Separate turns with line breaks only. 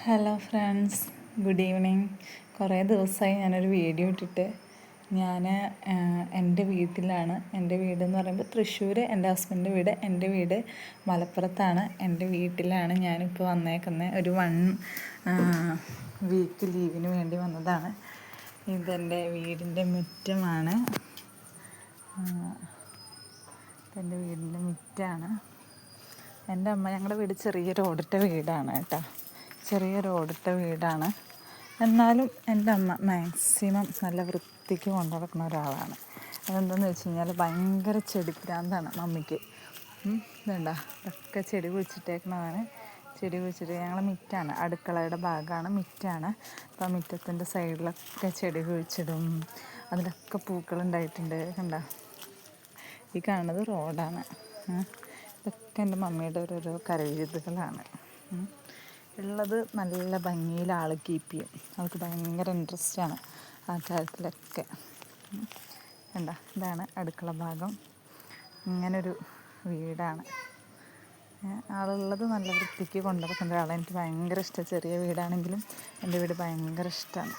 Hello friends, good evening. കുറേ ദിവസമായി ഞാനൊരു വീഡിയോ ഇട്ടിട്ട്. ഞാൻ എൻ്റെ വീട്ടിലാണ്. എൻ്റെ വീടെന്ന് പറയുമ്പോൾ തൃശ്ശൂർ എൻ്റെ ഹസ്ബൻഡിൻ്റെ വീട്, എൻ്റെ വീട് മലപ്പുറത്താണ്. എൻ്റെ വീട്ടിലാണ് ഞാനിപ്പോൾ വന്നേക്കുന്നത്. ഒരു 1 വീക്ക് ലീവിന് വേണ്ടി വന്നതാണ്. ഇതെൻ്റെ വീടിൻ്റെ മുറ്റമാണ്. എൻ്റെ വീടിൻ്റെ മുറ്റാണ്. എൻ്റെ അമ്മ, ഞങ്ങളുടെ വീട് ചെറിയൊരു ഓടിട്ട വീടാണ് കേട്ടോ. ചെറിയൊരു ഓടിട്ട വീടാണ്. എന്നാലും എൻ്റെ അമ്മ മാക്സിമം നല്ല വൃത്തിക്ക് കൊണ്ടു നടക്കുന്ന ഒരാളാണ്. അതെന്താണെന്ന് വെച്ച് കഴിഞ്ഞാൽ ഭയങ്കര ചെടിപ്രാന്താണ് മമ്മിക്ക്. ഇതുണ്ട, ഇതൊക്കെ ചെടി കുഴിച്ചിട്ടേക്കണതാണ്. ചെടി കുഴിച്ചിട്ട് ഞങ്ങൾ മിറ്റാണ്, അടുക്കളയുടെ ഭാഗമാണ്, മിറ്റാണ്. അപ്പോൾ ആ മിറ്റത്തിൻ്റെ സൈഡിലൊക്കെ ചെടി കുഴിച്ചിടും. അതിലൊക്കെ പൂക്കളുണ്ടായിട്ടുണ്ട്. കണ്ട, ഈ കാണുന്നത് റോഡാണ്. ഇതൊക്കെ എൻ്റെ മമ്മിയുടെ ഓരോരോ കരവിരുതുകളാണ്. ഉള്ളത് നല്ല ഭംഗിയിൽ ആൾ കീപ്പ് ചെയ്യും. അവൾക്ക് ഭയങ്കര ഇൻട്രസ്റ്റാണ് ആ കാര്യത്തിലൊക്കെ. കണ്ട, ഇതാണ് അടുക്കള ഭാഗം. ഇങ്ങനൊരു വീടാണ്. ആളുള്ളത് നല്ല വൃത്തിക്ക് കൊണ്ടുനടക്കുന്ന ഒരാളാണ്. എനിക്ക് ഭയങ്കര ഇഷ്ടമാണ്. ചെറിയ വീടാണെങ്കിലും എൻ്റെ വീട് ഭയങ്കര ഇഷ്ടമാണ്.